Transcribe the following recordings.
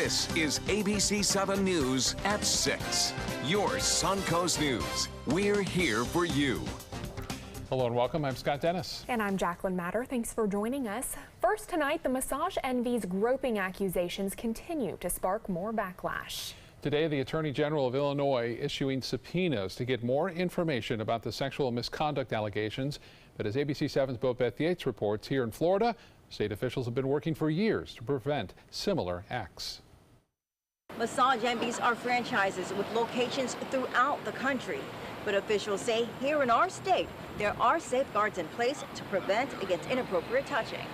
This is ABC7 News at 6. Your Suncoast News. We're here for you. Hello and welcome. I'm Scott Dennis. And I'm Jacqueline Matter. Thanks for joining us. First tonight, the massage envy's groping accusations continue to spark more backlash. Today, the Attorney General of Illinois issuing subpoenas to get more information about the sexual misconduct allegations. But as ABC7's Beth Yates reports, here in Florida, state officials have been working for years to prevent similar acts. Massage envies are franchises with locations throughout the country. But officials say here in our state, there are safeguards in place to prevent against inappropriate touching.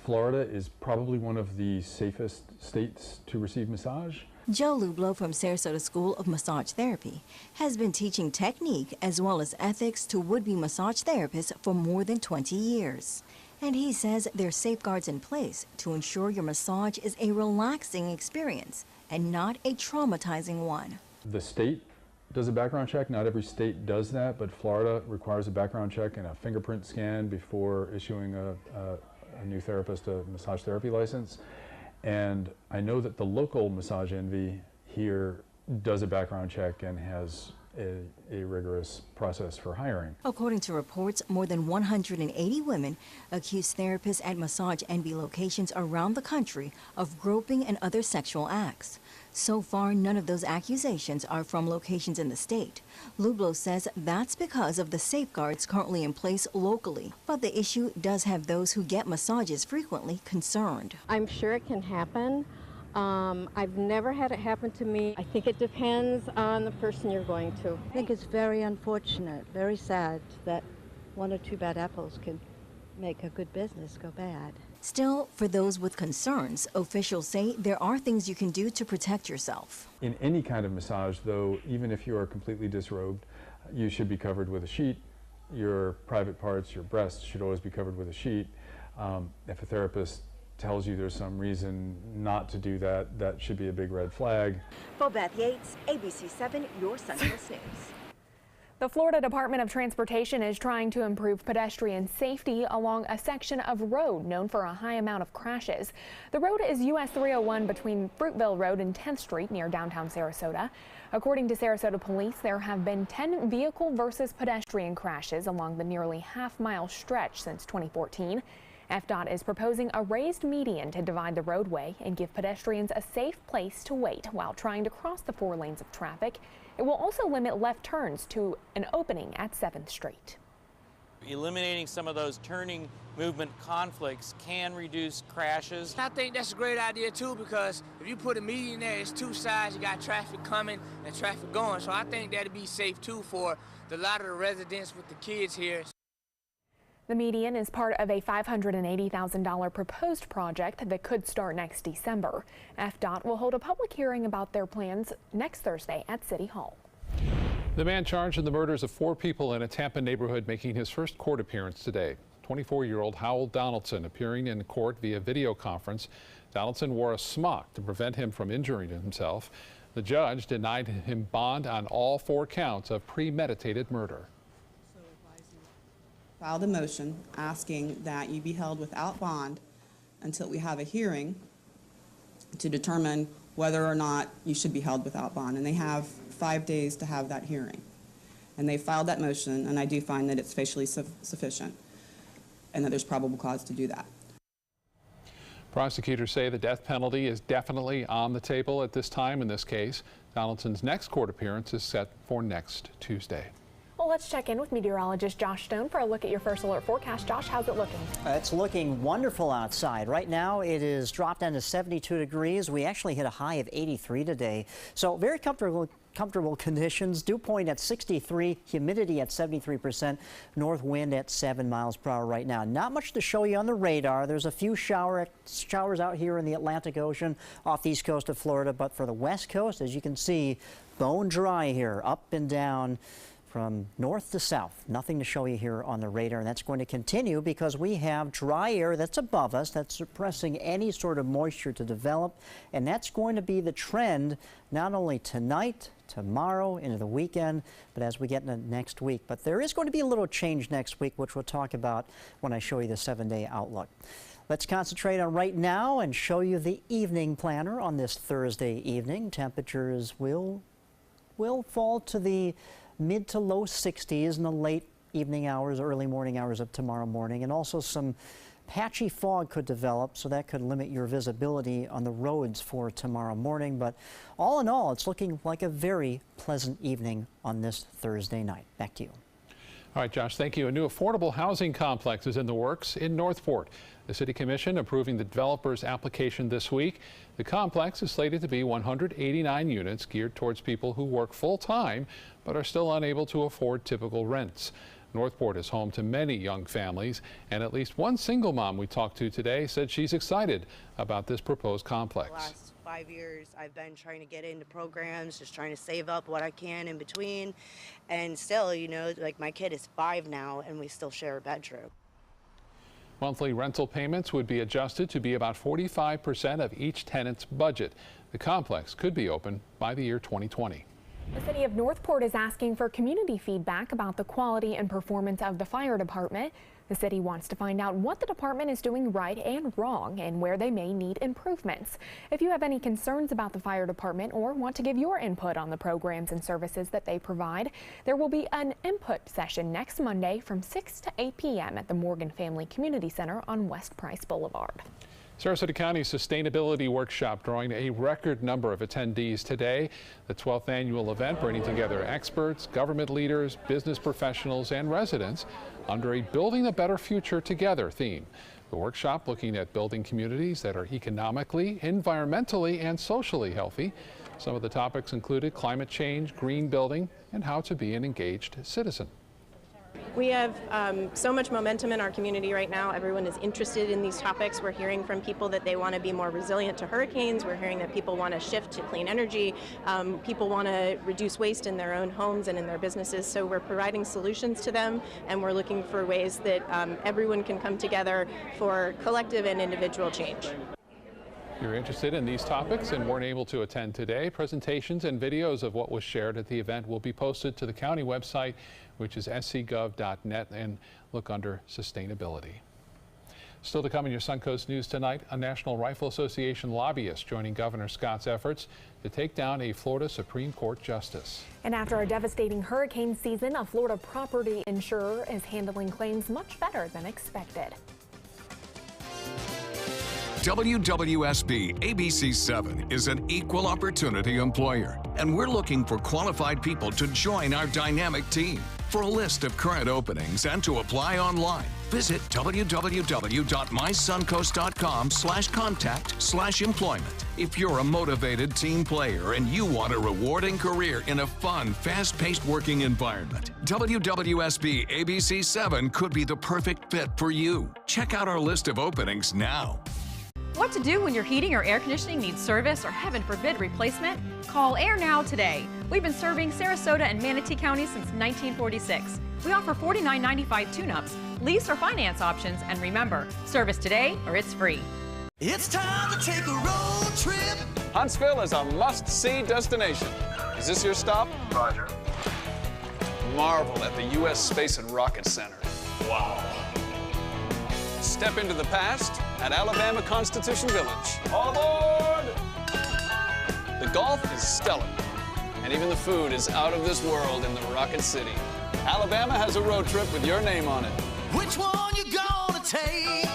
Florida is probably one of the safest states to receive massage. Joe Lublo from Sarasota School of Massage Therapy has been teaching technique as well as ethics to would-be massage therapists for more than 20 years. And he says there are safeguards in place to ensure your massage is a relaxing experience and not a traumatizing one. The state does a background check. Not every state does that, but Florida requires a background check and a fingerprint scan before issuing a new therapist a massage therapy license. And I know that the local massage envy here does a background check and has a rigorous process for hiring. According to reports, more than 180 women accuse therapists at massage envy locations around the country of groping and other sexual acts. So far, none of those accusations are from locations in the state. Lublo says that's because of the safeguards currently in place locally. But the issue does have those who get massages frequently concerned. I'm sure it can happen. I've never had it happen to me. I think it depends on the person you're going to. I think it's very unfortunate, very sad that one or two bad apples can make a good business go bad. Still, for those with concerns, officials say there are things you can do to protect yourself. In any kind of massage, though, even if you are completely disrobed, you should be covered with a sheet. Your private parts, your breasts, should always be covered with a sheet. If a therapist tells you there's some reason not to do that, that should be a big red flag. For Beth Yates, ABC7, your Suncoast News. The Florida Department of Transportation is trying to improve pedestrian safety along a section of road known for a high amount of crashes. The road is US 301 between Fruitville Road and 10th Street near downtown Sarasota. According to Sarasota police, there have been 10 vehicle versus pedestrian crashes along the nearly half-mile stretch since 2014. FDOT is proposing a raised median to divide the roadway and give pedestrians a safe place to wait while trying to cross the 4 lanes of traffic. It will also limit left turns to an opening at 7th Street. Eliminating some of those turning movement conflicts can reduce crashes. I think that's a great idea too, because if you put a median there, it's two sides, you got traffic coming and traffic going. So I think that'd be safe too for a lot of the residents with the kids here. The median is part of a $580,000 proposed project that could start next December. FDOT will hold a public hearing about their plans next Thursday at City Hall. The man charged in the murders of 4 people in a Tampa neighborhood making his first court appearance today. 24-year-old Howell Donaldson appearing in court via video conference. Donaldson wore a smock to prevent him from injuring himself. The judge denied him bond on all 4 counts of premeditated murder. Filed a motion asking that you be held without bond until we have a hearing to determine whether or not you should be held without bond. And they have 5 days to have that hearing. And they filed that motion, and I do find that it's facially sufficient and that there's probable cause to do that. Prosecutors say the death penalty is definitely on the table at this time in this case. Donaldson's next court appearance is set for next Tuesday. Well, let's check in with meteorologist Josh Stone for a look at your first alert forecast. Josh, how's it looking? It's looking wonderful outside. Right now it is dropped down to 72 degrees. We actually hit a high of 83 today. So very comfortable conditions. Dew point at 63, humidity at 73%, north wind at 7 miles per hour right now. Not much to show you on the radar. There's a few showers out here in the Atlantic Ocean off the east coast of Florida, but for the west coast, as you can see, bone dry here, up and down from north to south. Nothing to show you here on the radar, and that's going to continue because we have dry air that's above us that's suppressing any sort of moisture to develop, and that's going to be the trend not only tonight, tomorrow, into the weekend, but as we get into next week. But there is going to be a little change next week, which we'll talk about when I show you the 7-day outlook. Let's concentrate on right now and show you the evening planner on this Thursday evening. Temperatures will fall to the mid to low 60s in the late evening hours, early morning hours of tomorrow morning, and also some patchy fog could develop, so that could limit your visibility on the roads for tomorrow morning. But all in all, it's looking like a very pleasant evening on this Thursday night. Back to you. All right, Josh, thank you. A new affordable housing complex is in the works in Northport. The City Commission approving the developer's application this week. The complex is slated to be 189 units geared towards people who work full-time but are still unable to afford typical rents. Northport is home to many young families, and at least one single mom we talked to today said she's excited about this proposed complex. The last 5 years, I've been trying to get into programs, just trying to save up what I can in between. And still, you know, like my kid is 5 now, and we still share a bedroom. Monthly rental payments would be adjusted to be about 45% of each tenant's budget. The complex could be open by the year 2020. The City of Northport is asking for community feedback about the quality and performance of the fire department. The city wants to find out what the department is doing right and wrong and where they may need improvements. If you have any concerns about the fire department or want to give your input on the programs and services that they provide, there will be an input session next Monday from 6 to 8 p.m. at the Morgan Family Community Center on West Price Boulevard. Sarasota County Sustainability Workshop drawing a record number of attendees today. The 12th annual event bringing together experts, government leaders, business professionals, and residents under a Building a Better Future Together theme. The workshop looking at building communities that are economically, environmentally, and socially healthy. Some of the topics included climate change, green building, and how to be an engaged citizen. We have so much momentum in our community right now. Everyone is interested in these topics. We're hearing from people that they want to be more resilient to hurricanes. We're hearing that people want to shift to clean energy. People want to reduce waste in their own homes and in their businesses. So we're providing solutions to them, and we're looking for ways that everyone can come together for collective and individual change. If you're interested in these topics and weren't able to attend today, presentations and videos of what was shared at the event will be posted to the county website, which is scgov.net, and look under sustainability. Still to come in your Suncoast News tonight, a National Rifle Association lobbyist joining Governor Scott's efforts to take down a Florida Supreme Court justice. And after a devastating hurricane season, a Florida property insurer is handling claims much better than expected. WWSB ABC7 is an equal opportunity employer, and we're looking for qualified people to join our dynamic team. For a list of current openings and to apply online, visit www.mysuncoast.com/contact/employment. If you're a motivated team player and you want a rewarding career in a fun, fast-paced working environment, WWSB ABC7 could be the perfect fit for you. Check out our list of openings now. What to do when your heating or air conditioning needs service or, heaven forbid, replacement? Call Air Now today. We've been serving Sarasota and Manatee County since 1946. We offer $49.95 tune-ups, lease or finance options, and remember, service today or it's free. It's time to take a road trip. Huntsville is a must-see destination. Is this your stop? Roger. Marvel at the U.S. Space and Rocket Center. Wow. Step into the past at Alabama Constitution Village. All aboard! The golf is stellar, and even the food is out of this world in the Rocket City. Alabama has a road trip with your name on it. Which one you gonna take?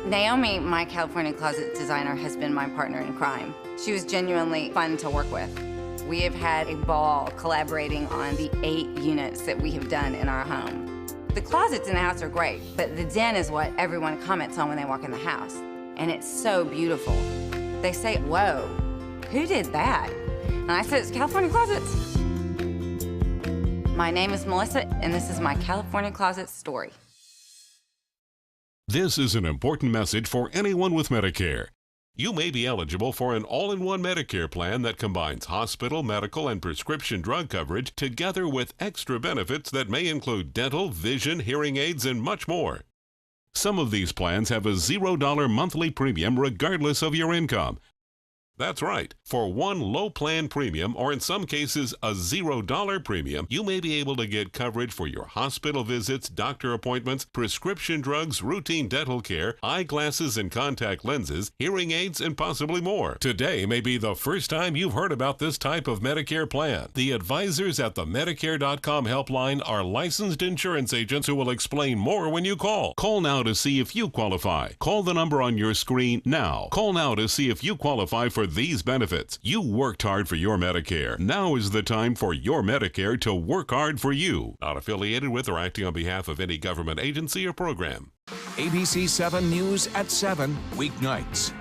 Naomi, my California closet designer, has been my partner in crime. She was genuinely fun to work with. We have had a ball collaborating on the 8 units that we have done in our home. The closets in the house are great, but the den is what everyone comments on when they walk in the house. And it's so beautiful. They say, whoa, who did that? And I said, it's California Closets. My name is Melissa, and this is my California Closet story. This is an important message for anyone with Medicare. You may be eligible for an all-in-one Medicare plan that combines hospital, medical, and prescription drug coverage together with extra benefits that may include dental, vision, hearing aids, and much more. Some of these plans have a $0 monthly premium regardless of your income. That's right. For one low plan premium, or in some cases a $0 premium, you may be able to get coverage for your hospital visits, doctor appointments, prescription drugs, routine dental care, eyeglasses and contact lenses, hearing aids, and possibly more. Today may be the first time you've heard about this type of Medicare plan. The advisors at the Medicare.com helpline are licensed insurance agents who will explain more when you call. Call now to see if you qualify. Call the number on your screen now. Call now to see if you qualify for these benefits. You worked hard for your Medicare. Now is the time for your Medicare to work hard for you. Not affiliated with or acting on behalf of any government agency or program. ABC7 News at 7, weeknights.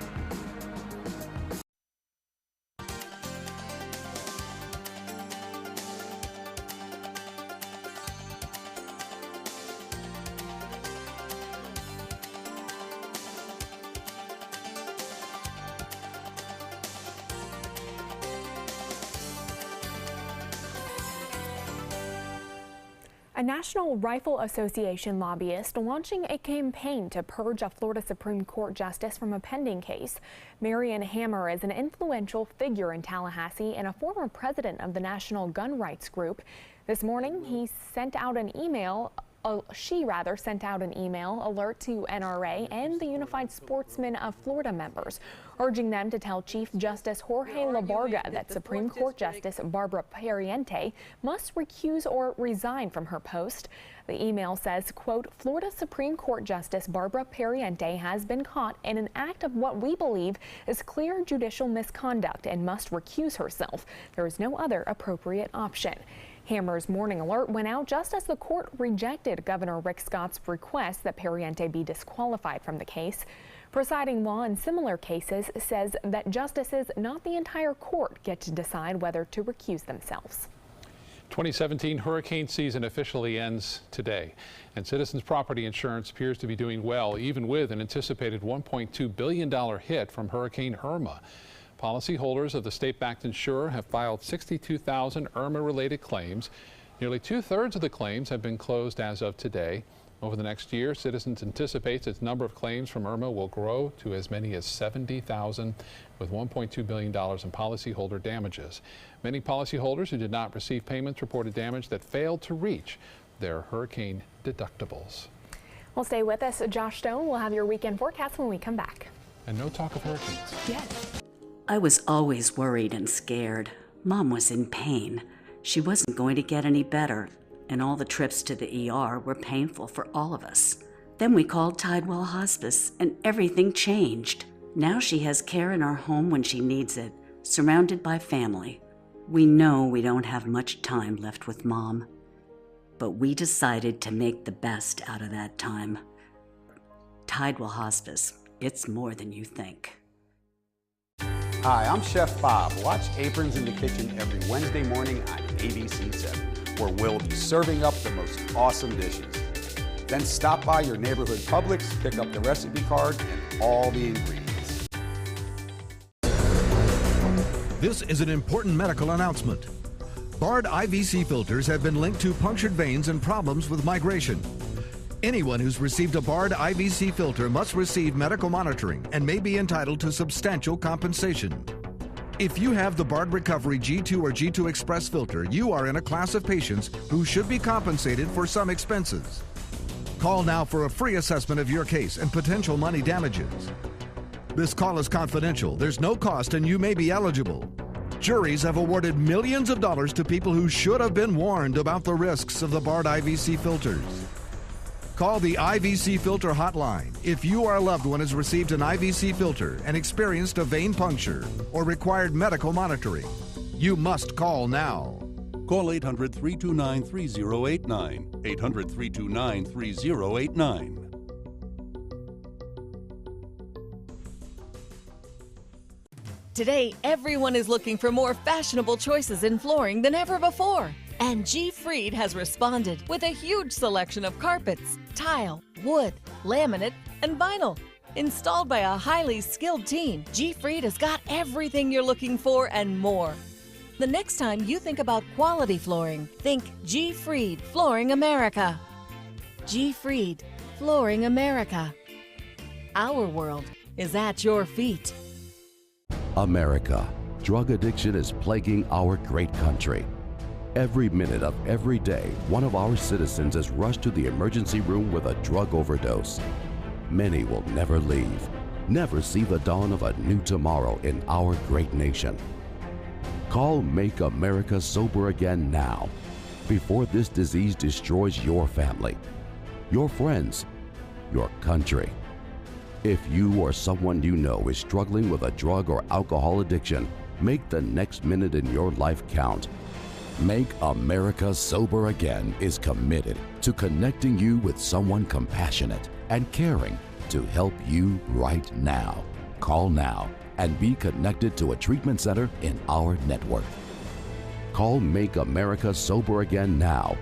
A National Rifle Association lobbyist launching a campaign to purge a Florida Supreme Court justice from a pending case. Marion Hammer is an influential figure in Tallahassee and a former president of the National Gun Rights Group. This morning, she sent out an email alert to NRA and the Unified Sportsmen of Florida members, urging them to tell Chief Justice Jorge Labarga that Supreme Court Justice Barbara Pariente must recuse or resign from her post. The email says, quote, Florida Supreme Court Justice Barbara Pariente has been caught in an act of what we believe is clear judicial misconduct and must recuse herself. There is no other appropriate option. Hammer's morning alert went out just as the court rejected Governor Rick Scott's request that Pariente be disqualified from the case. Presiding law in similar cases says that justices, not the entire court, get to decide whether to recuse themselves. 2017 hurricane season officially ends today, and Citizens Property Insurance appears to be doing well, even with an anticipated $1.2 billion hit from Hurricane Irma. Policyholders of the state-backed insurer have filed 62,000 Irma-related claims. Nearly two-thirds of the claims have been closed as of today. Over the next year, Citizens anticipates its number of claims from Irma will grow to as many as 70,000, with $1.2 billion in policyholder damages. Many policyholders who did not receive payments reported damage that failed to reach their hurricane deductibles. Well, stay with us. Josh Stone will have your weekend forecast when we come back. And no talk of hurricanes. Yes. I was always worried and scared. Mom was in pain. She wasn't going to get any better, and all the trips to the ER were painful for all of us. Then we called Tidewell Hospice, and everything changed. Now she has care in our home when she needs it, surrounded by family. We know we don't have much time left with Mom, but we decided to make the best out of that time. Tidewell Hospice, it's more than you think. Hi, I'm Chef Bob. Watch Aprons in the Kitchen every Wednesday morning on ABC7, where we'll be serving up the most awesome dishes. Then stop by your neighborhood Publix, pick up the recipe card and all the ingredients. This is an important medical announcement. Bard IVC filters have been linked to punctured veins and problems with migration. Anyone who's received a Bard IVC filter must receive medical monitoring and may be entitled to substantial compensation. If you have the Bard Recovery G2 or G2 Express filter, you are in a class of patients who should be compensated for some expenses. Call now for a free assessment of your case and potential money damages. This call is confidential. There's no cost and you may be eligible. Juries have awarded millions of dollars to people who should have been warned about the risks of the Bard IVC filters. Call the IVC Filter Hotline if you or a loved one has received an IVC filter and experienced a vein puncture or required medical monitoring. You must call now. Call 800-329-3089. 800-329-3089. Today, everyone is looking for more fashionable choices in flooring than ever before. And G. Fried has responded with a huge selection of carpets, tile, wood, laminate, and vinyl. Installed by a highly skilled team, G. Fried has got everything you're looking for and more. The next time you think about quality flooring, think G. Fried Flooring America. G. Fried Flooring America. Our world is at your feet. America, drug addiction is plaguing our great country. Every minute of every day, one of our citizens is rushed to the emergency room with a drug overdose. Many will never leave, never see the dawn of a new tomorrow in our great nation. Call Make America Sober Again now, before this disease destroys your family, your friends, your country. If you or someone you know is struggling with a drug or alcohol addiction, make the next minute in your life count. Make America Sober Again is committed to connecting you with someone compassionate and caring to help you right now. Call now and be connected to a treatment center in our network. Call Make America Sober Again now.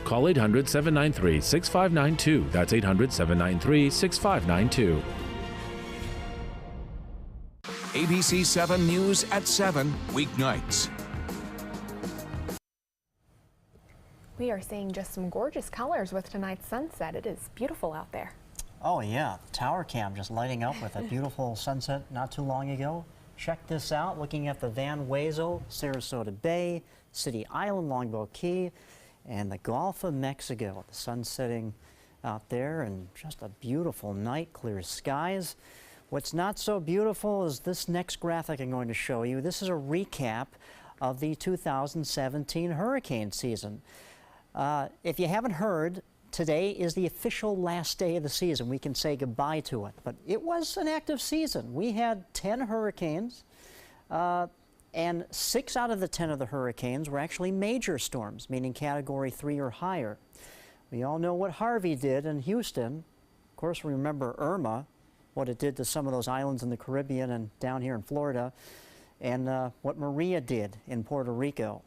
Call 800-793-6592. That's 800-793-6592. ABC7 News at 7, weeknights. We are seeing just some gorgeous colors with tonight's sunset. It is beautiful out there. Oh yeah, Tower Cam just lighting up with a beautiful sunset not too long ago. Check this out, looking at the Van Wezel, Sarasota Bay, City Island, Longboat Key, and the Gulf of Mexico. The sun setting out there, and just a beautiful night, clear skies. What's not so beautiful is this next graphic I'm going to show you. This is a recap of the 2017 hurricane season. If you haven't heard, today is the official last day of the season. We can say goodbye to it, but it was an active season. We had 10 hurricanes, and 6 out of the 10 of the hurricanes were actually major storms, meaning Category 3 or higher. We all know what Harvey did in Houston. Of course, we remember Irma, what it did to some of those islands in the Caribbean and down here in Florida, and what Maria did in Puerto Rico.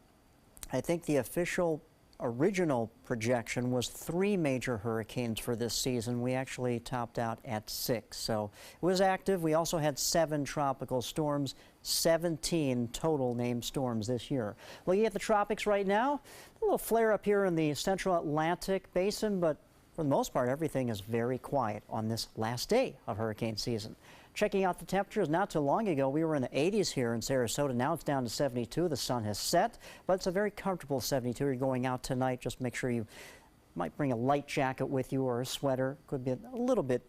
I think the official original projection was 3 major hurricanes for this season. We actually topped out at 6, so it was active. We also had 7 tropical storms, 17 total named storms this year. Looking at the tropics right now, a little flare up here in the central Atlantic basin, but for the most part, everything is very quiet on this last day of hurricane season. Checking out the temperatures, not too long ago, we were in the 80s here in Sarasota. Now it's down to 72. The sun has set, but it's a very comfortable 72. You're going out tonight, just make sure you might bring a light jacket with you or a sweater. Could be a little bit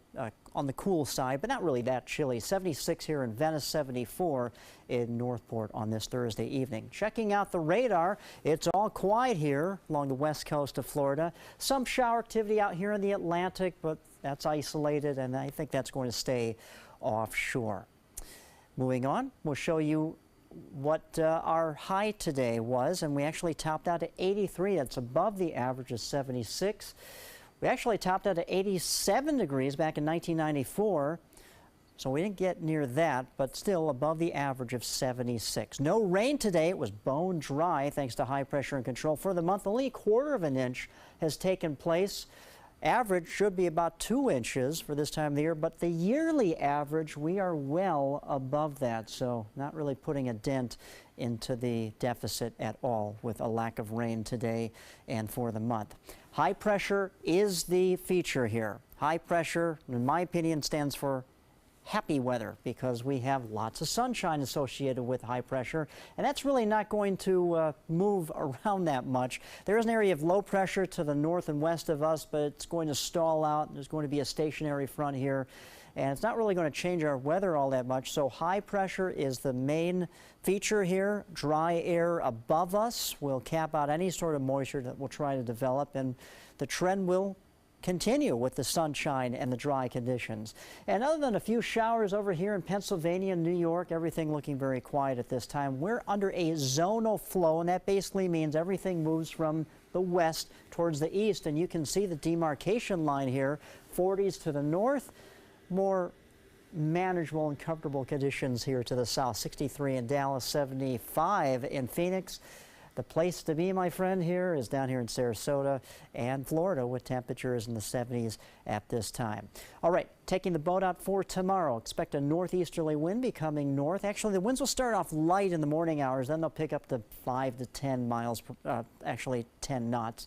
on the cool side, but not really that chilly. 76 here in Venice, 74 in Northport on this Thursday evening. Checking out the radar, it's all quiet here along the west coast of Florida. Some shower activity out here in the Atlantic, but that's isolated, and I think that's going to stay offshore. Moving on, we'll show you what our high today was, and we actually topped out at 83. That's above the average of 76. We actually topped out at 87 degrees back in 1994, so we didn't get near that, but still above the average of 76. No rain today. It was bone dry thanks to high pressure and control. For the month, only 1/4 of an inch has taken place. Average should be about 2 inches for this time of the year, but the yearly average, we are well above that, so not really putting a dent into the deficit at all with a lack of rain today and for the month. High pressure is the feature here. High pressure, in my opinion, stands for happy weather because we have lots of sunshine associated with high pressure, and that's really not going to move around that much. There is an area of low pressure to the north and west of us, but it's going to stall out. There's going to be a stationary front here, and it's not really going to change our weather all that much. So high pressure is the main feature here. Dry air above us will cap out any sort of moisture that we'll try to develop, and the trend will continue with the sunshine and the dry conditions. And other than a few showers over here in Pennsylvania and New York, everything looking very quiet at this time. We're under a zonal flow, and that basically means everything moves from the west towards the east. And you can see the demarcation line here, 40s to the north, more manageable and comfortable conditions here to the south. 63 in Dallas, 75 in Phoenix. The place to be, my friend, here is down here in Sarasota and Florida with temperatures in the 70s at this time. All right, taking the boat out for tomorrow. Expect a northeasterly wind becoming north. Actually, the winds will start off light in the morning hours, then they'll pick up to 5 to 10 miles, actually 10 knots.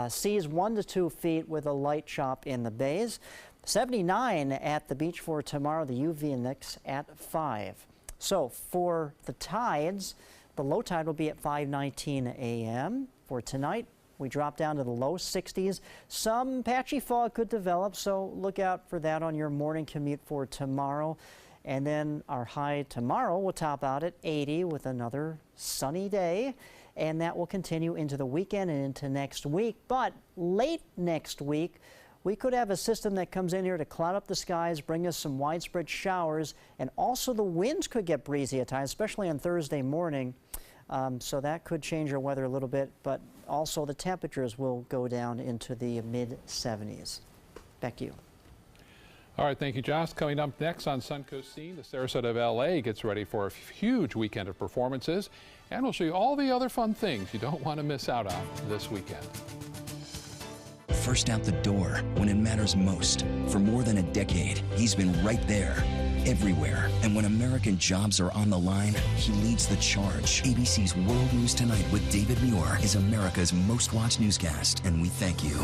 Seas 1 to 2 feet with a light chop in the bays. 79 at the beach for tomorrow, the UV index at 5. So for the tides, the low tide will be at 5:19 a.m. For tonight, we drop down to the low 60s. Some patchy fog could develop, so look out for that on your morning commute for tomorrow. And then our high tomorrow will top out at 80 with another sunny day. And that will continue into the weekend and into next week. But late next week, we could have a system that comes in here to cloud up the skies, bring us some widespread showers, and also the winds could get breezy at times, especially on Thursday morning. So that could change our weather a little bit, but also the temperatures will go down into the mid-70s. Back to you. All right, thank you, Josh. Coming up next on Suncoast Scene, the Sarasota of LA gets ready for a huge weekend of performances, and we'll show you all the other fun things you don't want to miss out on this weekend. First out the door when it matters most. For more than a decade, he's been right there, everywhere. And when American jobs are on the line, he leads the charge. ABC's World News Tonight with David Muir is America's most watched newscast, and we thank you.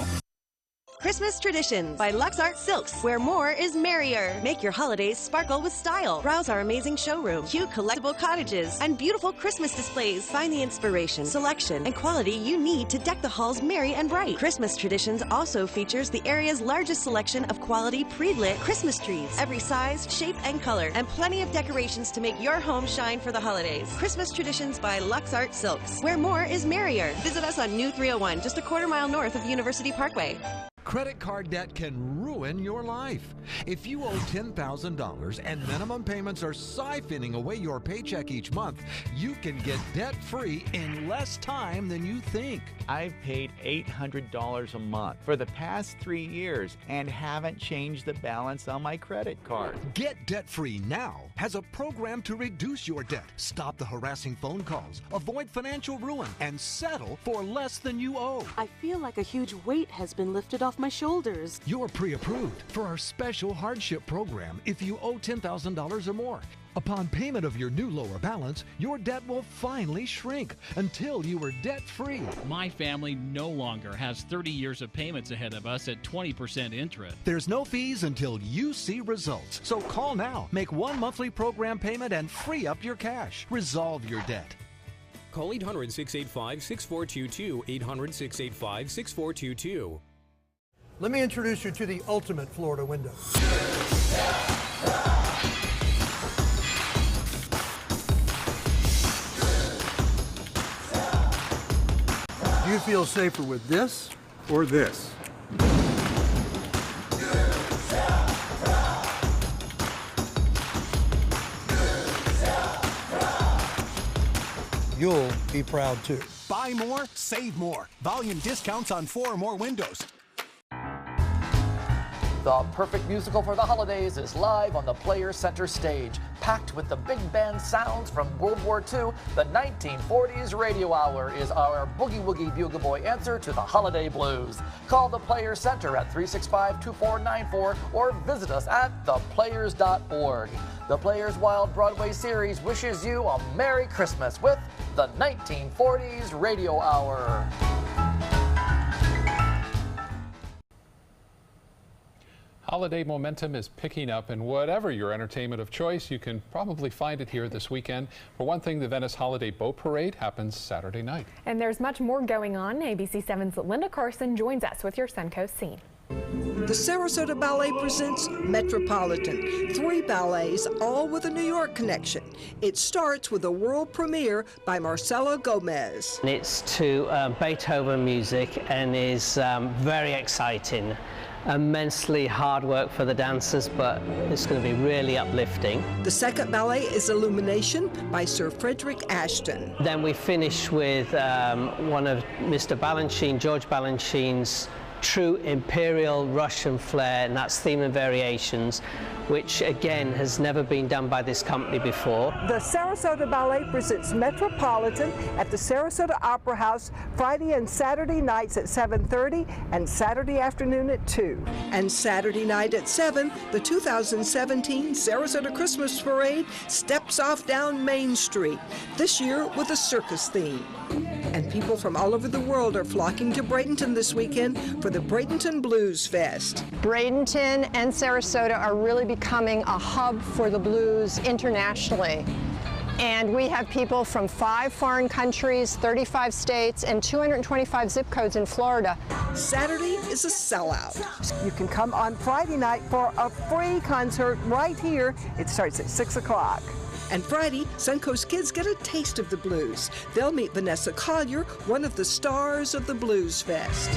Christmas Traditions by Lux Art Silks, where more is merrier. Make your holidays sparkle with style. Browse our amazing showroom, cute collectible cottages, and beautiful Christmas displays. Find the inspiration, selection, and quality you need to deck the halls merry and bright. Christmas Traditions also features the area's largest selection of quality pre-lit Christmas trees, every size, shape, and color, and plenty of decorations to make your home shine for the holidays. Christmas Traditions by Lux Art Silks, where more is merrier. Visit us on New 301, just a quarter-mile north of University Parkway. Credit card debt can ruin your life. If you owe $10,000 and minimum payments are siphoning away your paycheck each month, you can get debt-free in less time than you think. I've paid $800 a month for the past 3 years and haven't changed the balance on my credit card. Get Debt-Free Now has a program to reduce your debt, stop the harassing phone calls, avoid financial ruin, and settle for less than you owe. I feel like a huge weight has been lifted off my shoulders. You're pre-approved for our special hardship program if you owe $10,000 or more. Upon payment of your new lower balance, your debt will finally shrink until you are debt-free. My family no longer has 30 years of payments ahead of us at 20% interest. There's no fees until you see results. So call now, make one monthly program payment, and free up your cash. Resolve your debt. Call 800-685-6422, 800-685-6422. Let me introduce you to the ultimate Florida window. Do you feel safer with this or this? You'll be proud too. Buy more, save more. Volume discounts on 4 or more windows. The perfect musical for the holidays is live on the Players Center stage. Packed with the big band sounds from World War II, the 1940s Radio Hour is our boogie woogie bugle boy answer to the holiday blues. Call the Players Center at 365-2494 or visit us at theplayers.org. The Players Wild Broadway series wishes you a Merry Christmas with the 1940s Radio Hour. Holiday momentum is picking up, and whatever your entertainment of choice, you can probably find it here this weekend. For one thing, the Venice Holiday Boat Parade happens Saturday night. And there's much more going on. ABC7's Linda Carson joins us with your Suncoast Scene. The Sarasota Ballet presents Metropolitan, 3 ballets, all with a New York connection. It starts with a world premiere by Marcelo Gomez. It's to Beethoven music and is very exciting. Immensely hard work for the dancers, but it's going to be really uplifting. The second ballet is Illumination by Sir Frederick Ashton. Then we finish with one of Mr. Balanchine, George Balanchine's true imperial Russian flair, and that's Theme and Variations, which again has never been done by this company before. The Sarasota Ballet presents Metropolitan at the Sarasota Opera House Friday and Saturday nights at 7:30 and Saturday afternoon at 2. And Saturday night at 7, the 2017 Sarasota Christmas Parade steps off down Main Street, this year with a circus theme. And people from all over the world are flocking to Bradenton this weekend for the Bradenton Blues Fest. Bradenton and Sarasota are really becoming a hub for the blues internationally. And we have people from 5 foreign countries, 35 states, and 225 zip codes in Florida. Saturday is a sellout. You can come on Friday night for a free concert right here. It starts at 6 o'clock. And Friday, Suncoast kids get a taste of the blues. They'll meet Vanessa Collier, one of the stars of the Blues Fest.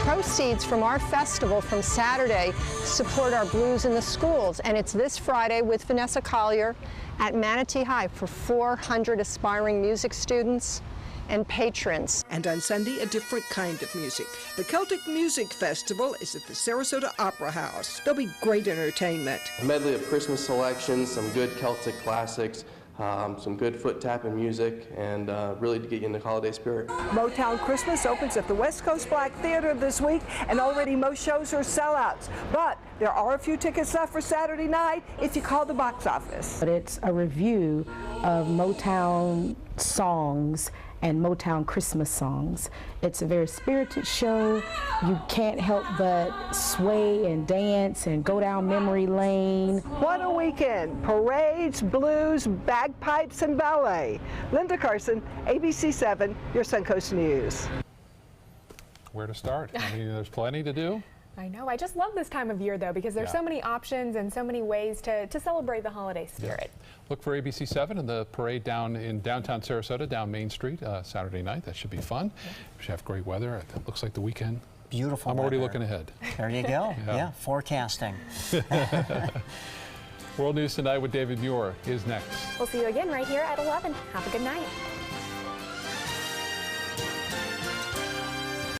Proceeds from our festival from Saturday support our blues in the schools, and it's this Friday with Vanessa Collier at Manatee High for 400 aspiring music students and patrons. And on Sunday, a different kind of music. The Celtic Music Festival is at the Sarasota Opera House. There'll be great entertainment. A medley of Christmas selections, some good Celtic classics, some good foot tapping music, and really to get you in the holiday spirit. Motown Christmas opens at the West Coast Black Theater this week, and already most shows are sellouts. But there are a few tickets left for Saturday night if you call the box office. But it's a review of Motown songs and Motown Christmas songs. It's a very spirited show. You can't help but sway and dance and go down memory lane. What a weekend! Parades, blues, bagpipes, and ballet. Linda Carson, ABC7, your Suncoast News. Where to start? I mean, there's plenty to do. I know. I just love this time of year, though, because there's so many options and so many ways to celebrate the holiday spirit. Yeah. Look for ABC7 and the parade down in downtown Sarasota, down Main Street, Saturday night. That should be fun. We should have great weather. It looks like the weekend. Beautiful I'm already weather. looking ahead. There you go. Yeah, forecasting. World News Tonight with David Muir is next. We'll see you again right here at 11. Have a good night.